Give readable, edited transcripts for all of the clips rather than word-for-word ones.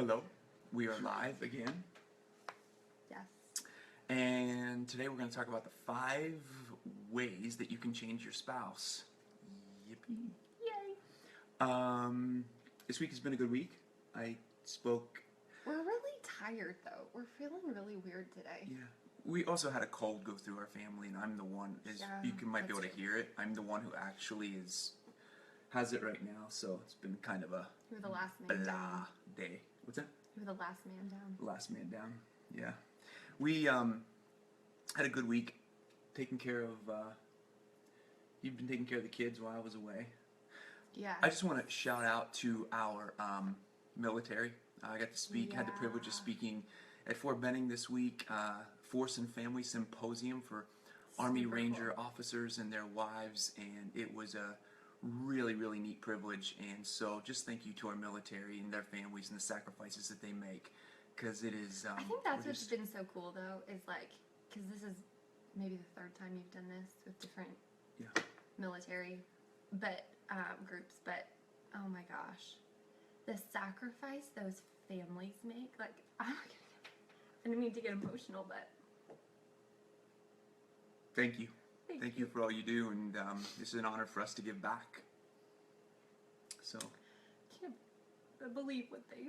Hello, we are live again, Yes. and today we're going to talk about the 5 ways that you can change your spouse. Yippee! Yay. This week has been a good week. I spoke. We're really tired though. We're feeling really weird today. Yeah, we also had a cold go through our family, and I'm the one. As you might be able to hear it, I'm the one who actually has it right now. So it's been kind of a You were the last man down. day. What's that? You were the last man down. Last man down. Yeah, we had a good week, taking care of. You've been taking care of the kids while I was away. Yeah. I just want to shout out to our military. I got to speak. Had the privilege of speaking at Fort Benning this week. Force and Family Symposium for Army Ranger officers and their wives, and it was a really, really neat privilege. And so just thank you to our military and their families and the sacrifices that they make, because it is I think that's what's been so cool though, is like, because this is maybe the 3rd time you've done this with different military groups, but oh my gosh, the sacrifice those families make, like, I didn't mean to get emotional, but thank you. Thank you for all you do, and this is an honor for us to give back. So, can't believe what they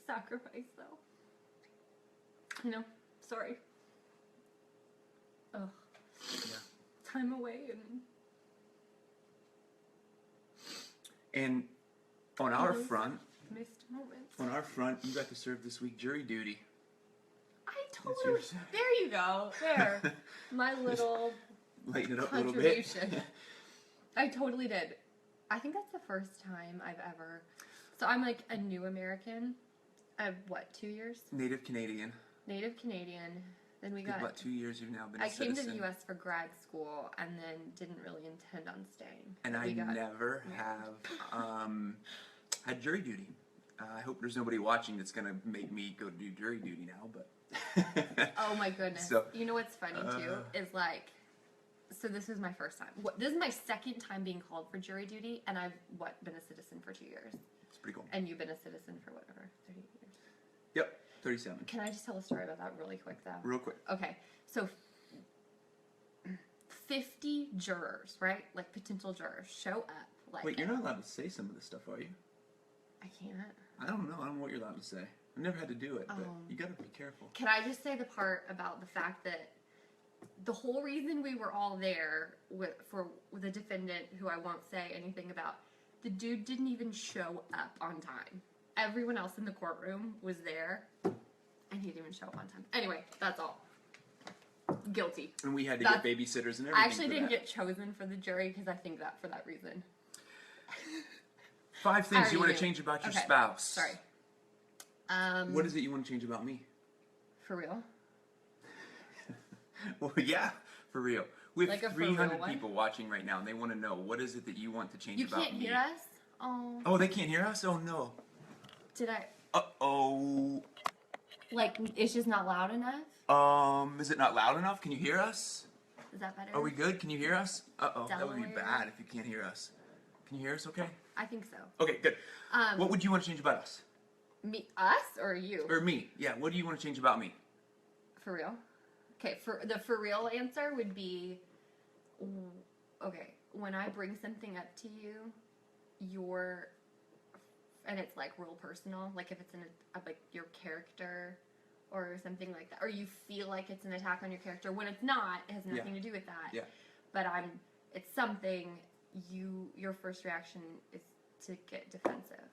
sacrifice, though. You know, sorry. Ugh. yeah. Time away And on our front, missed moments. you got to serve this week jury duty. I totally. There you go. There, my little. Lighten it up a little bit. I totally did. I think that's the first time I've ever. So I'm like a new American. What, 2 years? Native Canadian. Native Canadian. Then we got. About 2 years you've now been a citizen. citizen. Came to the U.S. for grad school and then didn't really intend on staying. And I never have had jury duty. I hope there's nobody watching that's going to make me go do jury duty now, but. Oh my goodness. So, you know what's funny too? Is like. So this is my first time. This is my 2nd time being called for jury duty, and I've, been a citizen for 2 years. It's pretty cool. And you've been a citizen for whatever, 30 years? Yep, 37. Can I just tell a story about that really quick, though? Real quick. Okay, so 50 jurors, right? Like, potential jurors show up. Like, wait, you're not allowed to say some of this stuff, are you? I can't. I don't know. I don't know what you're allowed to say. I've never had to do it, but you gotta be careful. Can I just say the part about the fact that the whole reason we were all there for the defendant, who I won't say anything about, the dude didn't even show up on time. Everyone else in the courtroom was there, and he didn't even show up on time. Anyway, that's all. Guilty. And we had to get babysitters and everything. I actually didn't get chosen for the jury because I think that for that reason. 5 things you want to change about your spouse. Sorry. What is it you want to change about me? For real? Well, yeah, for real. We have Like 300 people watching right now, and they want to know, what is it that you want to change about me? You can't hear us? Oh. Oh, they can't hear us? Oh, no. Did I? Uh-oh. Like, it's just not loud enough? Is it not loud enough? Can you hear us? Is that better? Are we good? Can you hear us? Uh-oh, that would be Delaware. bad if you can't hear us. Can you hear us okay? I think so. Okay, good. What would you want to change about us? Me, us, or you? Or me, yeah. What do you want to change about me? For real? Okay, for real answer would be, okay, when I bring something up to you, and it's like real personal, like if it's like your character or something like that, or you feel like it's an attack on your character, when it's not, it has nothing to do with that. Yeah. But it's something, your first reaction is to get defensive.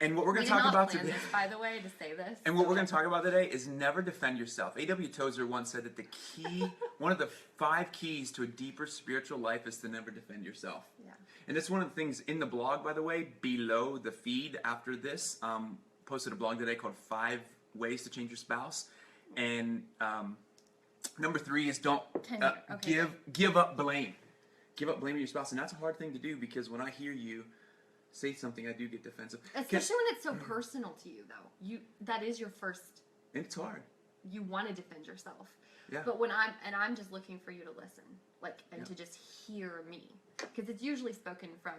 And what we're going to talk about today, this, by the way, to say this. And what we're going to talk about today is never defend yourself. A.W. Tozer once said that the key, one of the 5 keys to a deeper spiritual life is to never defend yourself. Yeah. And that's one of the things in the blog, by the way, below the feed after this. Posted a blog today called 5 Ways to Change Your Spouse. And number 3 is don't give up blame. Give up blaming your spouse. And that's a hard thing to do, because when I hear you say something, I do get defensive. Especially when it's so personal to you, though. That is your first. It's hard. You want to defend yourself. Yeah. But I'm just looking for you to listen, to just hear me, because it's usually spoken from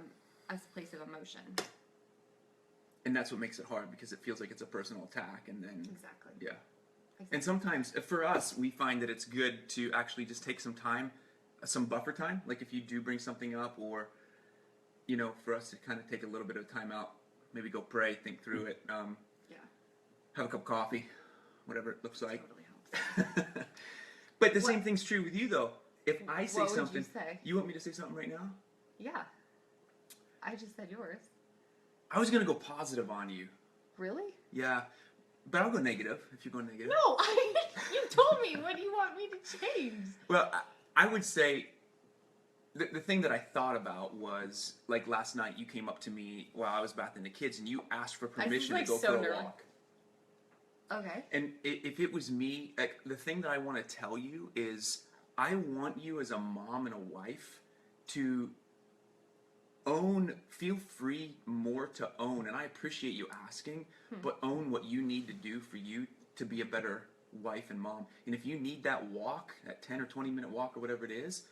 a place of emotion. and that's what makes it hard, because it feels like it's a personal attack, and then Exactly. yeah. Exactly. And sometimes for us, we find that it's good to actually just take some time, some buffer time. Like if you do bring something up, or for us to kind of take a little bit of time out, maybe go pray, think through it, Yeah. have a cup of coffee, whatever it looks like. Totally helps. But the same thing's true with you, though. If I say What would something, you say? you want me to say something right now? Yeah. I just said yours. I was gonna go positive on you. Really? Yeah, but I'll go negative if you go negative. No, you told me. What do you want me to change? Well, I would say the thing that I thought about was, like, last night you came up to me while I was bathing the kids, and you asked for permission to go for a walk. Okay. And if it was me, like, the thing that I want to tell you is, I want you as a mom and a wife to feel free more to own, and I appreciate you asking, but own what you need to do for you to be a better wife and mom. And if you need that walk, that 10 or 20 minute walk or whatever it is,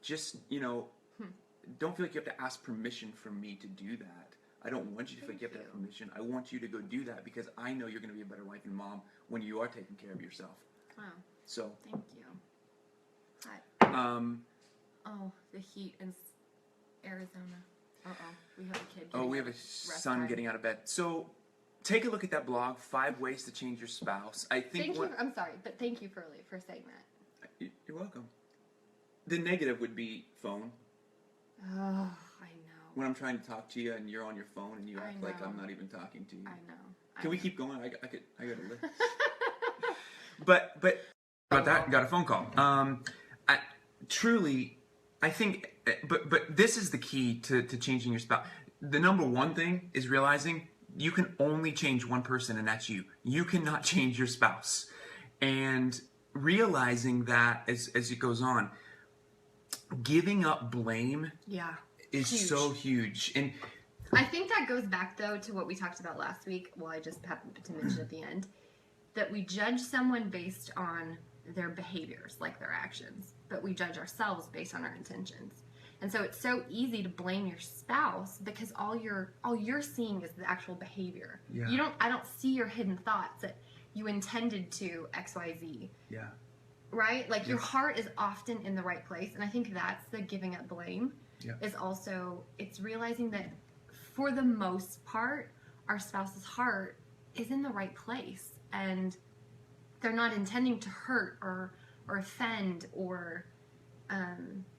just, don't feel like you have to ask permission from me to do that. I don't want you to feel like you have to have permission. I want you to go do that, because I know you're going to be a better wife and mom when you are taking care of yourself. Wow. So. Thank you. Hi. Oh, the heat in Arizona. We have a kid. We have a son getting out of bed. So, take a look at that blog, 5 Ways to Change Your Spouse. I think. Thank you. I'm sorry, but thank you for saying that. You're welcome. The negative would be phone. Oh, I know. When I'm trying to talk to you and you're on your phone and you act like I'm not even talking to you. I know. Can we keep going? I got a list. But about that, got a phone call. I think, but this is the key to changing your spouse. The number one thing is realizing you can only change one person, and that's you. You cannot change your spouse. And realizing that as it goes on, giving up blame is huge. So huge. And I think that goes back, though, to what we talked about last week. Well, I just happened to mention at the end that we judge someone based on their behaviors, like their actions, but we judge ourselves based on our intentions. And so it's so easy to blame your spouse because all you're seeing is the actual behavior. Yeah. I don't see your hidden thoughts that you intended to XYZ. Yeah. Right? Like your heart is often in the right place, and I think that's the giving up blame. Yeah. Is also, it's realizing that for the most part, our spouse's heart is in the right place, and they're not intending to hurt or offend or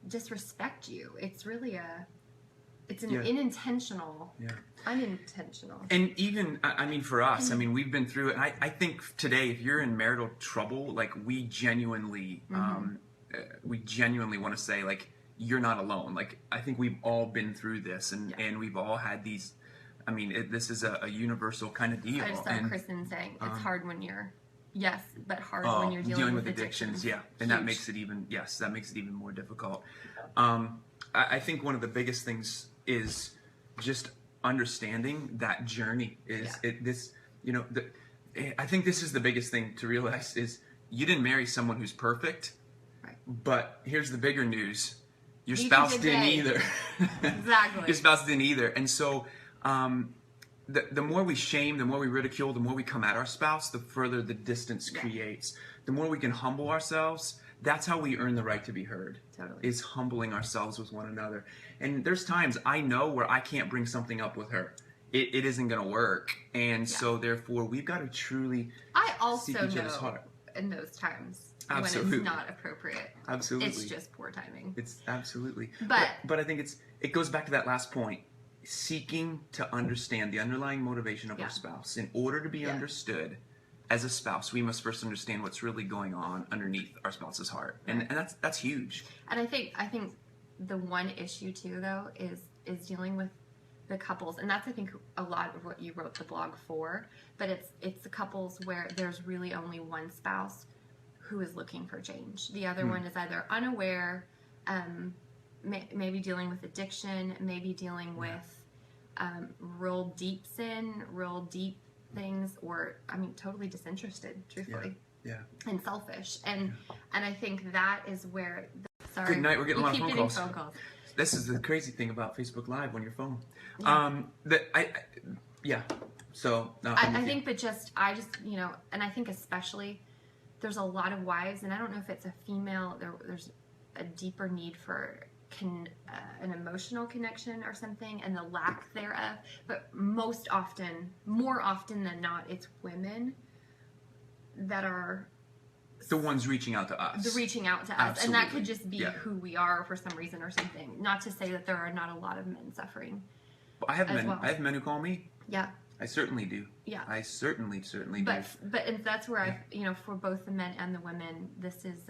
disrespect you. It's really unintentional, unintentional. And even, I mean, for us, I mean, we've been through it. I think today, if you're in marital trouble, like, we genuinely want to say, like, you're not alone. Like, I think we've all been through this, and we've all had these. I mean, this is a universal kind of deal. I just saw Kristen saying it's hard when you're but hard when you're dealing with addictions. Yeah, and that makes it even more difficult. I think one of the biggest things is just understanding that journey is I think this is the biggest thing to realize is you didn't marry someone who's perfect, right? But here's the bigger news: your spouse didn't either. Exactly. Your spouse didn't either, and so. The more we shame, the more we ridicule, the more we come at our spouse, the further the distance creates. The more we can humble ourselves, that's how we earn the right to be heard. Totally. Is humbling ourselves with one another. And there's times I know where I can't bring something up with her. It isn't going to work. And so therefore we've got to truly seek each other's heart. In those times Absolutely. when it's not appropriate. Absolutely. It's just poor timing. It's absolutely. But I think it goes back to that last point. Seeking to understand the underlying motivation of our spouse. In order to be understood as a spouse, we must first understand what's really going on underneath our spouse's heart, and that's huge. And I think the one issue too, though, is dealing with the couples, and that's I think a lot of what you wrote the blog for. But it's the couples where there's really only one spouse who is looking for change. The other one is either unaware. Maybe dealing with addiction, maybe dealing with real deep sin, real deep things, or totally disinterested, truthfully, and selfish. And I think that is where. Sorry, good night. We're getting a lot of phone calls. Phone calls. This is the crazy thing about Facebook Live on your phone. So I think, but I just, and I think especially there's a lot of wives, and I don't know if it's a female, there's a deeper need for an emotional connection or something, and the lack thereof. But more often than not, it's women that are the ones reaching out to us. And that could just be who we are for some reason or something. Not to say that there are not a lot of men suffering. I have men. Well. I have men who call me. Yeah. I certainly do. Yeah. I certainly do. But and that's where for both the men and the women, this is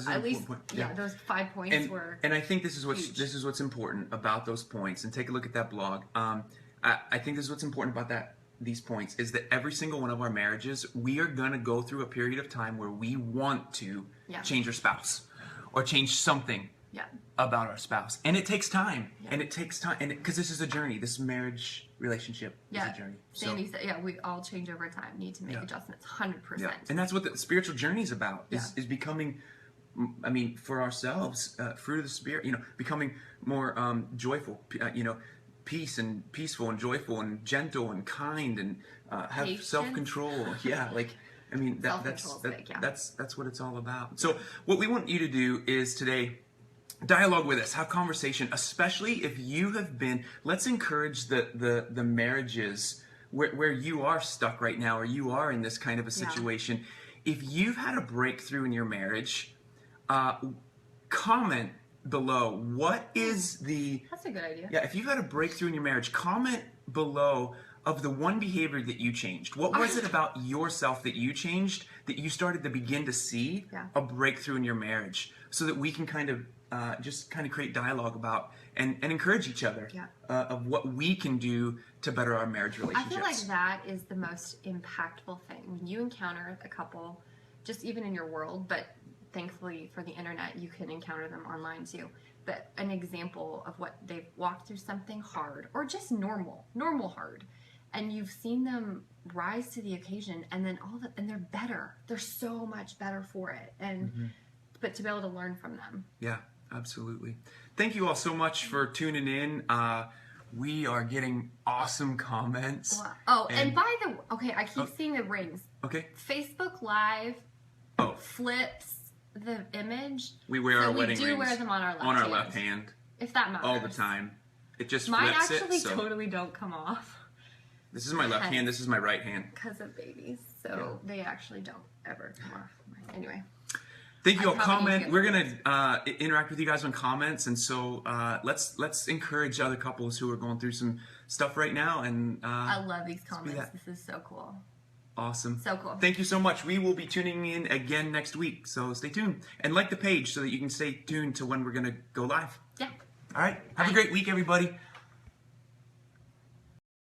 at least those 5 points were. And I think this is what's important about those points. And take a look at that blog. I think this is what's important about these points is that every single one of our marriages, we are going to go through a period of time where we want to change our spouse or change something about our spouse, and it takes time, and because this is a journey. This marriage relationship is a journey. Sandy said, we all change over time. Need to make adjustments, 100%. And that's what the spiritual journey is about. Is becoming. I mean, for ourselves, fruit of the Spirit. Becoming more joyful. Peaceful and joyful and gentle and kind and have self-control. That's what it's all about. So what we want you to do is today dialogue with us, have conversation, especially if you have been. Let's encourage the marriages where you are stuck right now, or you are in this kind of a situation. If you've had a breakthrough in your marriage, comment below. What is the... That's a good idea. Yeah, if you've had a breakthrough in your marriage, comment below of the one behavior that you changed. What was it about yourself that you changed, that you started to begin to see a breakthrough in your marriage, so that we can kind of just create dialogue about and encourage each other of what we can do to better our marriage relationships. I feel like that is the most impactful thing. When you encounter a couple, just even in your world, but thankfully for the internet, you can encounter them online too. But an example of what they've walked through something hard, or just normal hard, and you've seen them rise to the occasion, and then and they're better. They're so much better for it, and but to be able to learn from them. Yeah, absolutely. Thank you all so much for tuning in. We are getting awesome comments. Wow. And by the way, I keep seeing the rings. Okay. Facebook Live flips the image. We wear our wedding rings. We do wear them on our left hand. If that matters. All the time. It just Mine flips it. Mine actually totally don't come off. This is my left hand. This is my right hand. Because of babies. So they actually don't ever come off. Anyway. Thank you all. Comment. We're going to interact with you guys on comments. And so let's encourage other couples who are going through some stuff right now. And I love these comments. This is so cool. Awesome. So cool. Thank you so much. We will be tuning in again next week. So stay tuned. And like the page so that you can stay tuned to when we're going to go live. Yeah. All right. Have a great week, everybody.